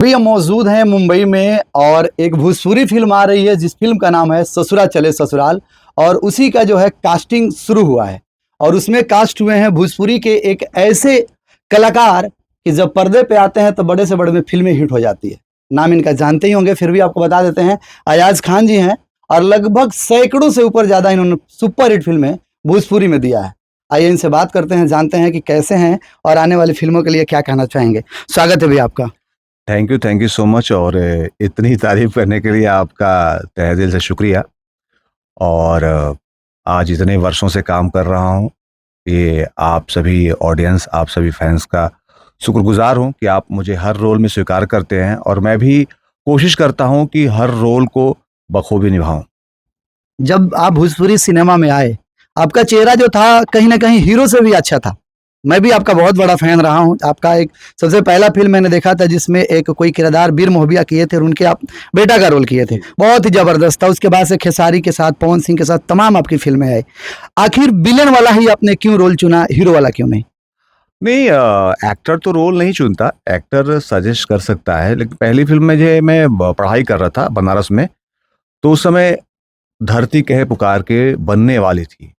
अभी हम मौजूद हैं मुंबई में और एक भोजपुरी फिल्म आ रही है जिस फिल्म का नाम है ससुरा चले ससुराल। और उसी का जो है कास्टिंग शुरू हुआ है और उसमें कास्ट हुए हैं भोजपुरी के एक ऐसे कलाकार कि जब पर्दे पे आते हैं तो बड़े से बड़े में फिल्में हिट हो जाती है। नाम इनका जानते ही होंगे, फिर भी आपको बता देते हैं। अयाज खान जी हैं और लगभग सैकड़ों से ऊपर ज्यादा इन्होंने सुपर हिट फिल्में भोजपुरी में दिया है। आइए इनसे बात करते हैं, जानते हैं कि कैसे हैं और आने वाली फिल्मों के लिए क्या कहना चाहेंगे। स्वागत है भैया आपका। Thank you so much. और इतनी तारीफ करने के लिए आपका तहे दिल से शुक्रिया। और आज इतने वर्षों से काम कर रहा हूँ, ये आप सभी ऑडियंस, आप सभी फैंस का शुक्रगुजार हूँ कि आप मुझे हर रोल में स्वीकार करते हैं और मैं भी कोशिश करता हूँ कि हर रोल को बखूबी निभाऊं। जब आप भोजपुरी सिनेमा में आए, आपका चेहरा जो था कहीं न कहीं हीरो से भी अच्छा था। मैं भी आपका बहुत बड़ा फ़ैन रहा हूँ। आपका एक सबसे पहला फ़िल्म मैंने देखा था जिसमें एक कोई किरदार बीर मोहबिया किए थे और उनके आप बेटा का रोल किए थे। बहुत ही ज़बरदस्त था। उसके बाद से खेसारी के साथ, पवन सिंह के साथ तमाम आपकी फ़िल्में आई। आखिर विलेन वाला ही आपने क्यों रोल चुना, हीरो वाला क्यों नहीं? नहीं, एक्टर तो रोल नहीं चुनता, एक्टर सजेस्ट कर सकता है। लेकिन पहली फिल्म में जो मैं पढ़ाई कर रहा था बनारस में, तो उस समय धरती कहे पुकार के बनने वाली थी।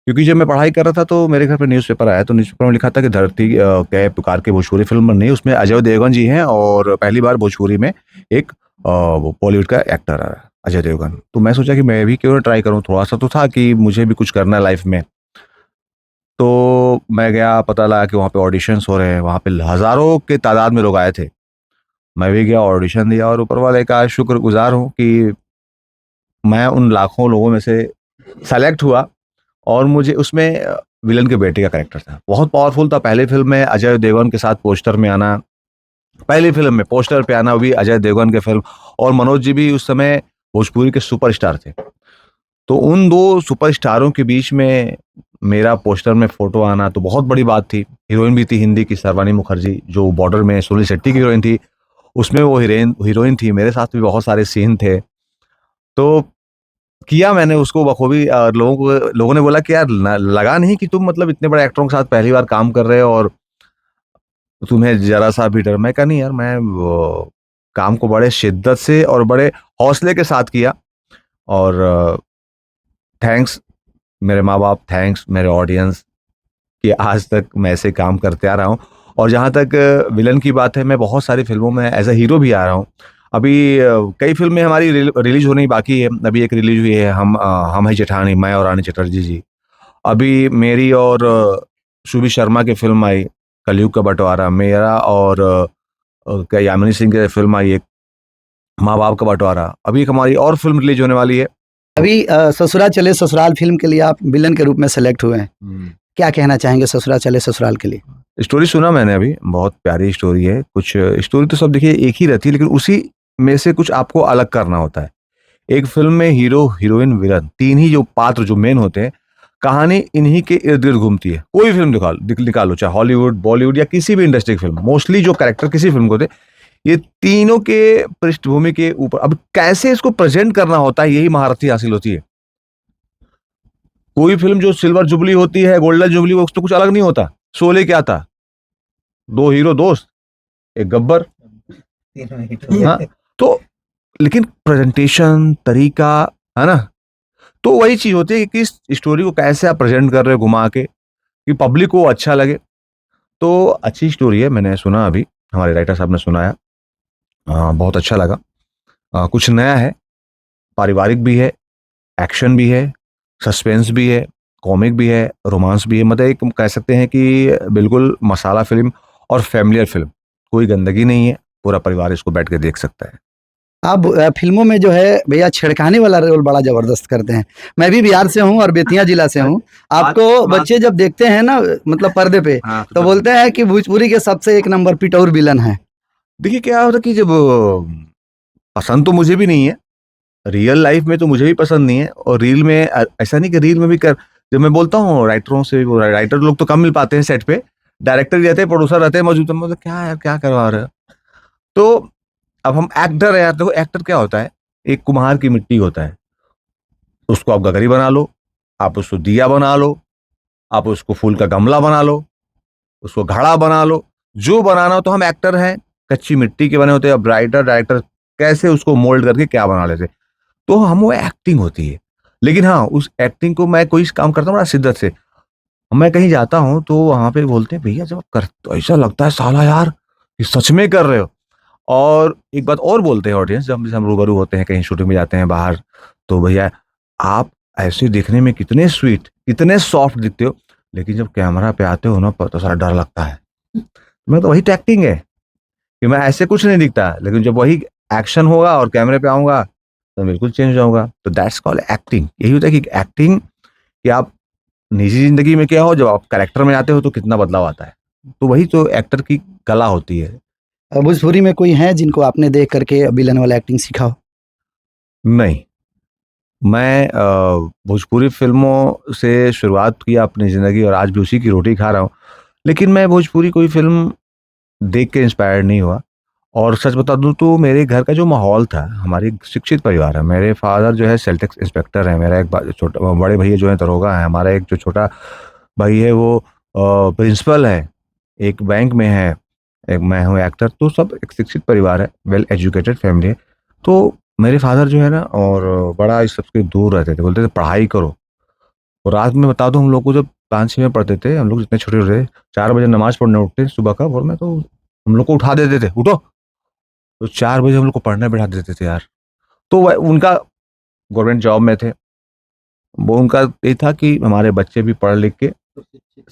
क्योंकि जब मैं पढ़ाई कर रहा था तो मेरे घर पे न्यूज़पेपर आया, तो न्यूज़पेपर में लिखा था कि धरती कहे पुकार के भोजपुरी फिल्म बन रही है, उसमें अजय देवगन जी हैं और पहली बार भोजपुरी में एक बॉलीवुड का एक्टर आ रहा है, अजय देवगन। तो मैं सोचा कि मैं भी क्यों ना ट्राई करूं, थोड़ा सा तो था कि मुझे भी कुछ करना है लाइफ में। तो मैं गया, पता लगा कि वहाँ पे ऑडिशंस हो रहे हैं, वहाँ पे हज़ारों के तादाद में लोग आए थे। मैं भी गया, ऑडिशन दिया और ऊपर वाले का शुक्रगुज़ार हूँ कि मैं उन लाखों लोगों में से सेलेक्ट हुआ और मुझे उसमें विलन के बेटे का कैरेक्टर था। बहुत पावरफुल था। पहली फ़िल्म में अजय देवगन के साथ पोस्टर में आना, पहली फ़िल्म में पोस्टर पे आना, वो भी अजय देवगन के फ़िल्म। और मनोज जी भी उस समय भोजपुरी के सुपरस्टार थे। तो उन 2 सुपरस्टारों के बीच में मेरा पोस्टर में फ़ोटो आना तो बहुत बड़ी बात थी। हीरोइन भी थी हिंदी की, सर्वानी मुखर्जी, जो बॉर्डर में सुनील शेट्टी की हीरोइन थी, उसमें वो हीरोइन थी। मेरे साथ भी बहुत सारे सीन थे। तो किया मैंने उसको बखूबी। लोगों ने बोला कि यार लगा नहीं कि तुम मतलब इतने बड़े एक्टरों के साथ पहली बार काम कर रहे हो और तुम्हें जरा सा भी डर। मैं कहा नहीं यार, मैं वो काम को बड़े शिद्दत से और बड़े हौसले के साथ किया। और थैंक्स मेरे माँ बाप, थैंक्स मेरे ऑडियंस कि आज तक मैं ऐसे काम करते आ रहा हूँ। और जहाँ तक विलन की बात है, मैं बहुत सारी फिल्मों में एज अ हीरो भी आ रहा हूँ। अभी कई फिल्में हमारी रिलीज होनी बाकी है। अभी एक रिलीज हुई है, हम है जेठानी, मैं और रानी चटर्जी जी। अभी मेरी और शुभी शर्मा की फिल्म आई, कलयुग का बंटवारा। मेरा और क्या यामिनी सिंह की फिल्म आई एक, माँ बाप का बंटवारा। अभी एक हमारी और फिल्म रिलीज होने वाली है। अभी ससुरा चले ससुराल फ़िल्म के लिए आप विलेन के रूप में सेलेक्ट हुए हैं। क्या कहना चाहेंगे ससुरा चले ससुराल के लिए? स्टोरी सुना मैंने अभी, बहुत प्यारी स्टोरी है। कुछ स्टोरी तो सब देखिए एक ही रहती है, लेकिन उसी में से कुछ आपको अलग करना होता है। एक फिल्म में हीरो, हीरोइन, विलन, 3 ही जो पात्र जो मेन होते हैं, कहानी इन्हीं के इर्द-गिर्द घूमती है। कोई फिल्म निकालो, चाहे हॉलीवुड, बॉलीवुड या किसी भी इंडस्ट्री की फिल्म, मोस्टली जो कैरेक्टर किसी फिल्म को होते हैं, ये तीनों के पृष्ठभूमि के ऊपर अब कैसे इसको प्रेज़ेंट करना होता है, यही महारत ही हासिल होती है। कोई फिल्म जो सिल्वर जुबली होती है, गोल्डन जुबली, वो तो कुछ अलग नहीं होता। शोले क्या था? 2 हीरो दोस्त, एक गब्बर। हाँ, तो लेकिन प्रेजेंटेशन, तरीका, है ना? तो वही चीज़ होती है कि इस स्टोरी को कैसे आप प्रेज़ेंट कर रहे हो घुमा के, कि पब्लिक को अच्छा लगे। तो अच्छी स्टोरी है, मैंने सुना अभी, हमारे राइटर साहब ने सुनाया। बहुत अच्छा लगा। कुछ नया है, पारिवारिक भी है, एक्शन भी है, सस्पेंस भी है, कॉमिक भी है, रोमांस भी है। मतलब एक कह सकते हैं कि बिल्कुल मसाला फ़िल्म और फ़ैमिलियर फ़िल्म। कोई गंदगी नहीं है, पूरा परिवार इसको बैठ के देख सकता है। आप फ़िल्मों में जो है भैया छेड़खानी वाला रोल बड़ा ज़बरदस्त करते हैं। मैं भी बिहार से हूँ और बेतिया जिला से हूँ। आपको बच्चे जब देखते हैं ना मतलब पर्दे पे, हाँ, तो बोलते हैं कि भोजपुरी के सबसे एक नंबर पिटौर विलन हैं। देखिए क्या होता है कि जब पसंद तो मुझे भी नहीं है, रियल लाइफ में तो मुझे भी पसंद नहीं है। और रील में ऐसा नहीं कि रील में भी कर, जब मैं बोलता हूँ राइटरों से, वो राइटर लोग तो कम मिल पाते हैं सेट पे, डायरेक्टर ही रहते हैं, प्रोड्यूसर रहते हैं मौजूद। तो मतलब क्या यार, क्या करवा रहे हो? तो अब हम एक्टर है यार, देखो एक्टर क्या होता है, एक कुम्हार की मिट्टी होता है। उसको आप गगरी बना लो, आप उसको दिया बना लो, आप उसको फूल का गमला बना लो, उसको घड़ा बना लो, जो बनाना हो। तो हम एक्टर हैं, कच्ची मिट्टी के बने होते हैं, अब राइटर डायरेक्टर कैसे उसको मोल्ड करके क्या बना लेते। तो हम वो एक्टिंग होती है। लेकिन हाँ, उस एक्टिंग को मैं कोई काम करता हूँ बड़ा शिद्दत से। मैं कहीं जाता हूँ तो वहाँ पे बोलते हैं भैया जब कर तो ऐसा लगता है साला यार ये सच में कर रहे हो। और एक बात और बोलते हैं ऑडियंस, जब हम रूबरू होते हैं कहीं शूटिंग में जाते हैं बाहर, तो भैया आप ऐसे दिखने में कितने स्वीट कितने सॉफ्ट दिखते हो, लेकिन जब कैमरा पे आते हो ना तो सारा डर लगता है। मैं तो वही तो एक्टिंग है कि मैं ऐसे कुछ नहीं दिखता, लेकिन जब वही एक्शन होगा और कैमरे पे आऊंगा तो बिल्कुल चेंज हो जाऊंगा। तो दैट्स कॉल्ड एक्टिंग। यही होता है कि एक्टिंग, कि आप निजी जिंदगी में क्या हो, जब आप कैरेक्टर में आते हो तो कितना बदलाव आता है। तो वही तो एक्टर की कला होती है। भोजपुरी में कोई है जिनको आपने देख करके विलन वाला एक्टिंग सीखा हो? नहीं, मैं भोजपुरी फ़िल्मों से शुरुआत किया अपनी ज़िंदगी और आज भी उसी की रोटी खा रहा हूँ। लेकिन मैं भोजपुरी कोई फ़िल्म देख के इंस्पायर्ड नहीं हुआ। और सच बता दूँ तो मेरे घर का जो माहौल था, हमारी एक शिक्षित परिवार है। मेरे फ़ादर जो है सेल टैक्स इंस्पेक्टर हैं, मेरा एक छोटा बड़े भैया जो हैं दरोगा हैं, हमारा एक जो छोटा भाई है वो प्रिंसिपल है, एक बैंक में है, एक मैं हूँ एक्टर। तो सब एक शिक्षित परिवार है, वेल एजुकेटेड फैमिली है। तो मेरे फ़ादर जो है ना और बड़ा इस सबसे दूर रहते थे, बोलते थे पढ़ाई करो। और रात में बता दूँ हम लोग को जब 5-6 में पढ़ते थे, हम लोग जितने छोटे होते थे, 4 बजे नमाज़ पढ़ने उठते सुबह का भोर में, तो हम लोग को उठा देते थे, उठो। तो 4 बजे हम लोग को पढ़ने बैठा देते थे यार। तो वह उनका गवर्नमेंट जॉब में थे। वो उनका ये था कि हमारे बच्चे भी पढ़ लिख के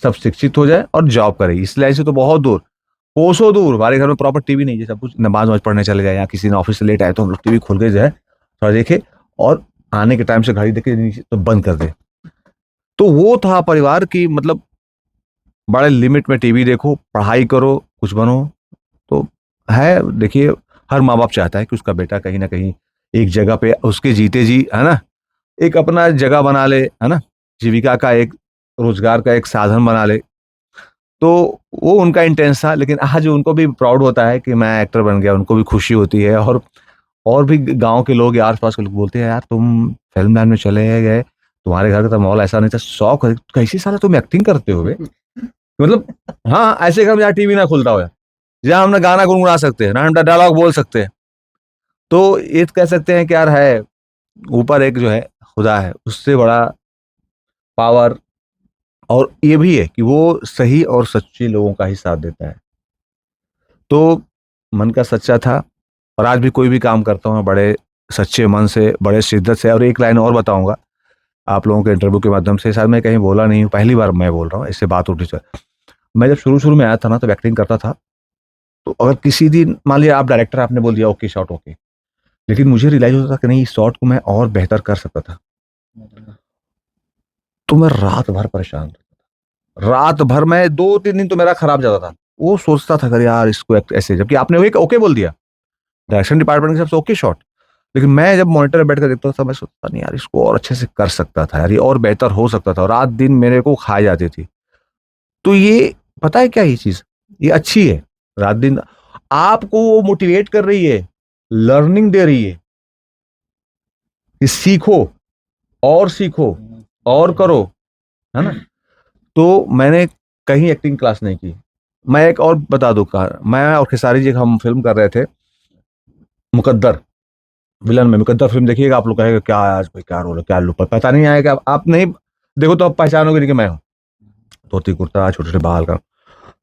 सब शिक्षित हो जाए और जॉब करें। इसलिए ऐसे तो बहुत दूर, कोसों दूर हमारे घर में प्रॉपर टीवी नहीं है। सब कुछ नमाज वमाज पढ़ने चले जाए या किसी ने ऑफिस से लेट आए तो हम लोग टीवी खोल के जो है थोड़ा देखे, और आने के टाइम से घड़ी देखे नीचे तो बंद कर दे। तो वो था परिवार की, मतलब बड़े लिमिट में टीवी देखो, पढ़ाई करो, कुछ बनो। तो है, देखिए हर माँ बाप चाहता है कि उसका बेटा कहीं ना कहीं एक जगह पे उसके जीते जी, है ना, एक अपना जगह बना ले, है ना, जीविका का एक, रोजगार का एक साधन बना ले। तो वो उनका इंटेंस था। लेकिन आज उनको भी प्राउड होता है कि मैं एक्टर बन गया, उनको भी खुशी होती है। और भी गांव के लोग या आस-पास के लोग बोलते हैं यार तुम फिल्म लाइन में चले गए, तुम्हारे घर का तो माहौल ऐसा नहीं था, शौक है, कैसे साला तुम एक्टिंग करते हो बे? मतलब हाँ, ऐसे घर में जहाँ टीवी ना खुलता हो, जहाँ हम ना गाना गुनगुना सकते हैं, ना हम डायलॉग बोल सकते हैं। तो ये तो कह सकते हैं कि यार है, ऊपर एक जो है खुदा है, उससे बड़ा पावर। और ये भी है कि वो सही और सच्चे लोगों का ही साथ देता है। तो मन का सच्चा था, और आज भी कोई भी काम करता हूँ मैं बड़े सच्चे मन से, बड़े शिद्दत से। और एक लाइन और बताऊँगा आप लोगों के इंटरव्यू के माध्यम से, शायद मैं कहीं बोला नहीं हूँ, पहली बार मैं बोल रहा हूँ, इससे बात उठी सर। मैं जब शुरू-शुरू में आया था ना, तब एक्टिंग करता था। तो अगर किसी दिन मान लिया आप डायरेक्टर आपने बोल दिया ओके शॉट ओके, लेकिन मुझे रियलाइज़ होता था कि नहीं इस शॉट को मैं और बेहतर कर सकता था। तो मैं रात भर परेशान था। रात भर मैं 2-3 दिन तो मेरा खराब जाता था। वो सोचता था अगर यार इसको ऐसे, जबकि आपने एक ओके बोल दिया, डायरेक्शन डिपार्टमेंट की तरफ से ओके शॉट। लेकिन मैं जब मॉनिटर पे बैठ कर देखता था, मैं सोचता नहीं यार इसको और अच्छे से कर सकता था यार, ये और बेहतर हो सकता था। और रात दिन मेरे को खाई जाती थी। तो ये पता है क्या, ये चीज़ ये अच्छी है। रात दिन आपको वो मोटिवेट कर रही है, लर्निंग दे रही है कि सीखो और करो, है ना? तो मैंने कहीं एक्टिंग क्लास नहीं की। मैं एक और बता दूँ मैं और खेसारी जी हम फ़िल्म कर रहे थे, मुकद्दर। विलन में मुकद्दर फ़िल्म देखिएगा, आप लोग कहेंगे क्या आज भाई क्या रोल है, क्या लुक है, पता नहीं आएगा। आप नहीं देखो तो आप पहचानोगे नहीं कि मैं हूँ। धोती कुर्ता, छोटे-छोटे बाल का।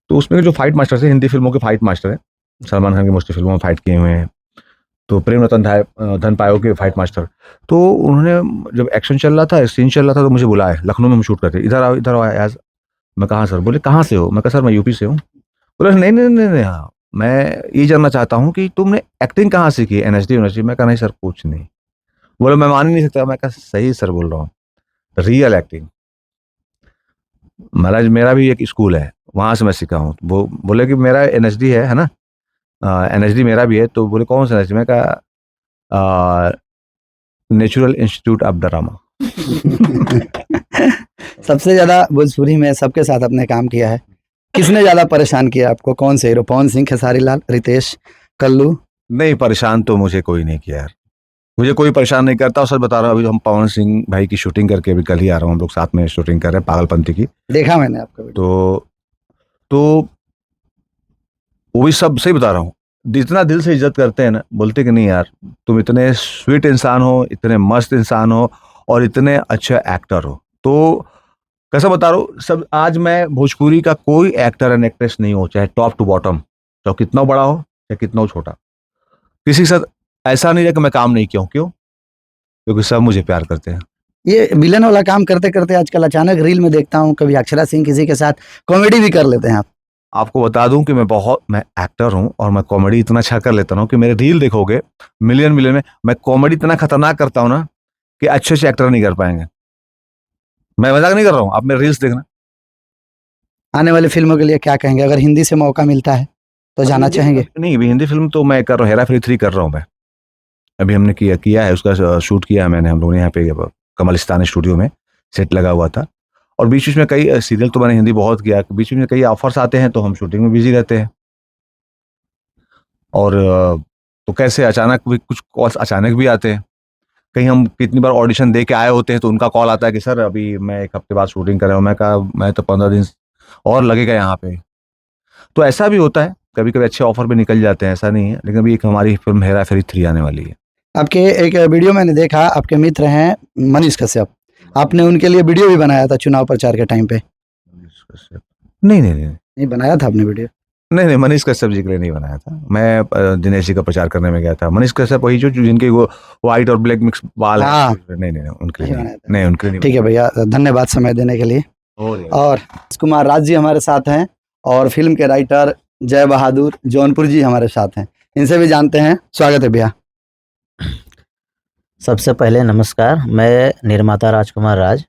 तो उसमें जो फाइट मास्टर थे, हिंदी फ़िल्मों के फाइट मास्टर हैं। सलमान खान की मोस्टली फ़िल्मों में फाइट किए हुए हैं। तो प्रेम रतन धन पायो के फाइट मास्टर। तो उन्होंने जब एक्शन चल रहा था, सीन चल रहा था, तो मुझे बुलाया, लखनऊ में हम शूट करते, इधर आओ एज़। मैं कहा सर? बोले कहाँ से हो? मैं कहा सर मैं यूपी से हूँ। बोले नहीं, हाँ, मैं ये जानना चाहता हूँ कि तुमने एक्टिंग कहाँ सीखी? NSD university? मैं कहा नहीं सर कुछ नहीं। बोले मैं मान ही नहीं सकता। मैं कहा सही सर बोल रहा हूँ, रियल एक्टिंग। महाराज मेरा भी एक स्कूल है, वहाँ से मैं सीखा हूँ। वो बोले कि मेरा एनएसडी है ना? एनएसडी मेरा भी है। तो बोले कौन सा एनएसडी? मैं कहा नेचुरल इंस्टीट्यूट ऑफ ड्रामा। सबसे ज़्यादा भोजपुरी में सबके साथ आपने काम किया है, किसने ज़्यादा परेशान किया आपको? कौन से हीरो? पवन सिंह, खेसारी लाल, रितेश, कल्लू? नहीं, परेशान तो मुझे कोई नहीं किया यार। मुझे कोई परेशान नहीं करता। और सच बता रहा हूँ, अभी हम पवन सिंह भाई की शूटिंग करके अभी कल ही आ रहा हूँ। हम लोग साथ में शूटिंग कर रहे हैं पागलपंती की। देखा मैंने आपका वीडियो। तो तो वो भी सब सही बता रहा हूँ। इतना दिल से इज्जत करते हैं ना, बोलते कि नहीं यार तुम इतने स्वीट इंसान हो, इतने मस्त इंसान हो और इतने अच्छे एक्टर हो। तो कैसा बता रहा हूँ, सब आज मैं भोजपुरी का कोई एक्टर एंड एक्ट्रेस नहीं हो, चाहे टॉप टू बॉटम, चाहे कितना बड़ा हो चाहे कितना छोटा, किसी के साथ ऐसा नहीं है कि मैं काम नहीं किया हूँ। क्यों? क्योंकि सब मुझे प्यार करते हैं। ये विलन वाला काम करते करते आजकल अचानक रील में देखता हूँ कभी अक्षरा सिंह किसी के साथ कॉमेडी भी कर लेते हैं आप। आपको बता दूं कि मैं एक्टर हूं और मैं कॉमेडी इतना अच्छा कर लेता हूं कि मेरे रील देखोगे मिलियन मिलियन में। मैं कॉमेडी इतना खतरनाक करता हूं ना कि अच्छे से एक्टर नहीं कर पाएंगे। मैं मजाक नहीं कर रहा हूं, आप मेरे रील्स देखना। आने वाली फिल्मों के लिए क्या कहेंगे, अगर हिंदी से मौका मिलता है तो जाना चाहेंगे? नहीं, अभी हिंदी फिल्म तो मैं कर रहा हूँ, हेरा फेरी 3 कर रहा हूँ मैं। अभी हमने किया है, उसका शूट किया है मैंने, हम लोगों ने यहाँ पे कमलिस्तान स्टूडियो में सेट लगा हुआ था। और बीच बीच में कई सीरियल तो मैंने हिंदी बहुत किया, बीच बीच में कई ऑफर्स आते हैं तो हम शूटिंग में बिजी रहते हैं। और तो कैसे अचानक भी कुछ कॉल्स अचानक भी आते हैं। कहीं हम कितनी बार ऑडिशन दे के आए होते हैं तो उनका कॉल आता है कि सर अभी मैं 1 हफ्ते बाद शूटिंग कर रहा हूँ। मैं कहा मैं तो 15 दिन और लगेगा यहाँ पे। तो ऐसा भी होता है, कभी कभी अच्छे ऑफर भी निकल जाते हैं, ऐसा नहीं है। लेकिन अभी एक हमारी फिल्म हेरा फेरी 3 आने वाली है। आपके एक वीडियो मैंने देखा, आपके मित्र हैं मनीष कश्यप, आपने उनके लिए वीडियो भी बनाया था चुनाव प्रचार के टाइम पे। नहीं नहीं नहीं नहीं बनाया था आपने वीडियो? नहीं नहीं, मनीष कश्यप जी के लिए नहीं बनाया था। मैं दिनेश जी का प्रचार करने में गया था। मनीष कश्यप वही जो जिनके वो व्हाइट और ब्लैक मिक्स बाल हाँ। है। नहीं नहीं उनके लिए नहीं नहीं, बनाया था। नहीं उनके लिए नहीं। ठीक है भैया, धन्यवाद समय देने के लिए। और कुमार राज जी हमारे साथ हैं और फिल्म के राइटर जय बहादुर जौनपुर जी हमारे साथ हैं, इनसे भी जानते हैं। स्वागत है भैया। सबसे पहले नमस्कार, मैं निर्माता राजकुमार राज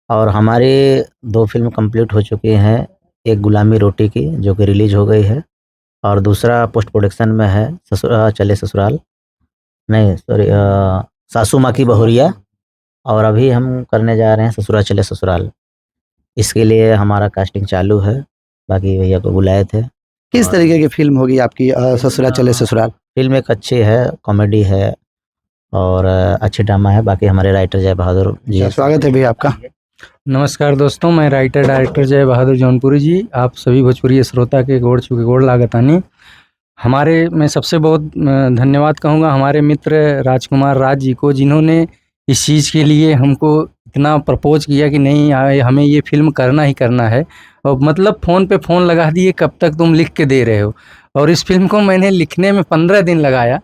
और हमारी 2 फिल्म कंप्लीट हो चुकी हैं। एक गुलामी रोटी की जो कि रिलीज हो गई है और दूसरा पोस्ट प्रोडक्शन में है चले ससुराल, नहीं सॉरी सासू माँ की बहुरिया। और अभी हम करने जा रहे हैं ससुरा चले ससुराल। इसके लिए हमारा कास्टिंग चालू है, बाकी भैया को बुलाए थे। किस तरीके की फिल्म होगी आपकी ससुरा चले ससुराल? फिल्म एक अच्छी है, कॉमेडी है और अच्छी ड्रामा है। बाकी हमारे राइटर जय बहादुर जी। स्वागत है भैया आपका। नमस्कार दोस्तों, मैं राइटर डायरेक्टर जय बहादुर जौनपुरी जी, आप सभी भोजपुरी श्रोता के गोड़ छू के गोड़ लागतानी। हमारे मैं सबसे बहुत धन्यवाद कहूँगा हमारे मित्र राजकुमार राज जी को, जिन्होंने इस चीज़ के लिए हमको इतना प्रपोज किया कि नहीं हमें ये फिल्म करना ही करना है। और मतलब फ़ोन पे फ़ोन लगा दिए, कब तक तुम लिख के दे रहे हो। और इस फिल्म को मैंने लिखने में 15 दिन लगाया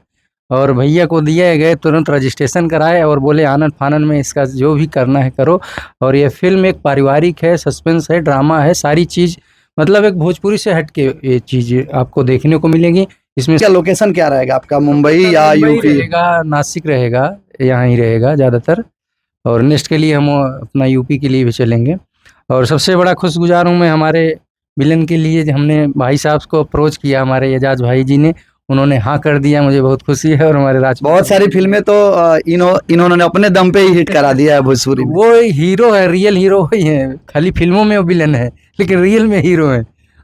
और भैया को दिए गए, तुरंत रजिस्ट्रेशन कराए और बोले आनन फानन में इसका जो भी करना है करो। और ये फिल्म एक पारिवारिक है, सस्पेंस है, ड्रामा है, सारी चीज़ मतलब एक भोजपुरी से हट के ये चीज़ आपको देखने को मिलेगी इसमें। क्या लोकेशन क्या रहेगा आपका, मुंबई या मुंबई यूपी? रहेगा, नासिक रहेगा, यहाँ ही रहेगा ज़्यादातर। और नेक्स्ट के लिए हम अपना यूपी के लिए भी चलेंगे। और सबसे बड़ा खुशगुजार हूँ मैं हमारे विलन के लिए, हमने भाई साहब को अप्रोच किया, हमारे एजाज भाई जी ने, उन्होंने हाँ कर दिया, मुझे बहुत खुशी है। और हमारे बहुत सारी फिल्में तो इन्होंने अपने दम पे ही हिट करा दिया है भोजपुरी में। वो हीरो है, रियल हीरो ही है, खाली फिल्मों में वो विलन है लेकिन रियल में हीरो है।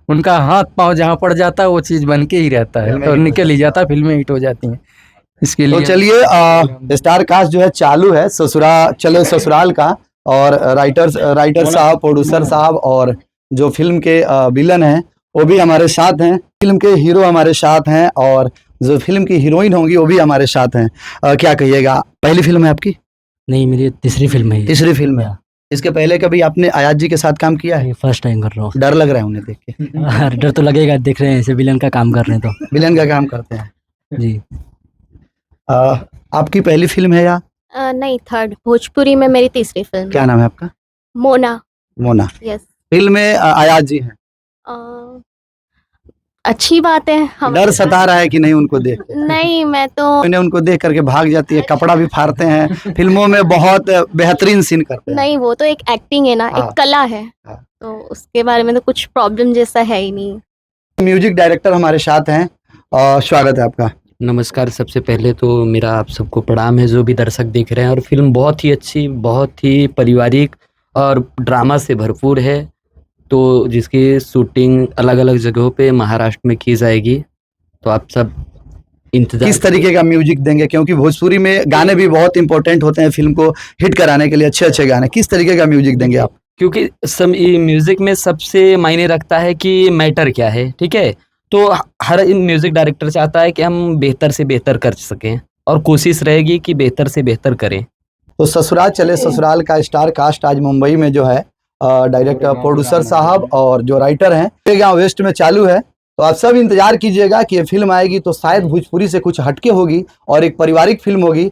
उनका हाथ पांव जहाँ पड़ जाता है वो चीज़ बन के ही रहता है और निकल ही जाता है, फिल्में हिट हो जाती हैं। इसके तो लिए चलिए स्टार कास्ट जो है चालू है ससुरा चले ससुराल का, और राइटर साहब, प्रोड्यूसर साहब और जो फिल्म के विलन हैं वो भी हमारे साथ हैं, फिल्म के हीरो हमारे साथ हैं और जो फिल्म की हीरोइन होंगी वो भी हमारे साथ हैं। क्या कहिएगा, पहली फिल्म है आपकी? नहीं, मेरी तीसरी फिल्म है ये। तीसरी फिल्म है। इसके पहले कभी आपने अयाज जी के साथ काम किया है? ये फर्स्ट टाइम कर रहा हूँ। डर लग रहा है उन्हें देख के? डर तो लगेगा, देख रहे हैं ऐसे विलन का काम कर रहे हैं तो। विलन का काम करते हैं जी। आपकी पहली फिल्म है या? नहीं, थर्ड। भोजपुरी में मेरी तीसरी फिल्म क्या है। नाम है आपका? मोना। मोना। यस। फिल्म में अयाज जी हैं। अच्छी बात है। हम डर सता रहा है कि नहीं उनको देख? नहीं, मैं तो मैंने उनको देख करके भाग जाती है, कपड़ा भी फाड़ते हैं, फिल्मों में बहुत बेहतरीन सीन करते हैं। नहीं, वो तो एक एक्टिंग है ना, हाँ। एक कला है। हाँ। तो उसके बारे में तो कुछ प्रॉब्लम जैसा है ही नहीं। म्यूजिक डायरेक्टर हमारे साथ हैं और स्वागत है आपका। नमस्कार, सबसे पहले तो मेरा आप सबको प्रणाम है जो भी दर्शक देख रहे हैं। और फिल्म बहुत ही अच्छी, बहुत ही पारिवारिक और ड्रामा से भरपूर है, तो जिसकी शूटिंग अलग अलग जगहों पे महाराष्ट्र में की जाएगी। तो आप सब इंतजार। किस तरीके का म्यूजिक देंगे, क्योंकि भोजपुरी में गाने भी बहुत इंपॉर्टेंट होते हैं फिल्म को हिट कराने के लिए, अच्छे अच्छे गाने, किस तरीके का म्यूजिक देंगे आप? क्योंकि म्यूजिक में सबसे मायने रखता है कि मैटर क्या है, ठीक है। तो हर म्यूज़िक डायरेक्टर चाहता है कि हम बेहतर से बेहतर कर सकें और कोशिश रहेगी कि बेहतर से बेहतर करें। तो ससुराल चले ससुराल का स्टार कास्ट आज मुंबई में जो है डायरेक्टर प्रोड्यूसर साहब और जो राइटर हैं गांव वेस्ट में चालू है। तो आप सब इंतजार कीजिएगा कि ये फिल्म आएगी तो शायद भोजपुरी से कुछ हटके होगी और एक पारिवारिक फिल्म होगी।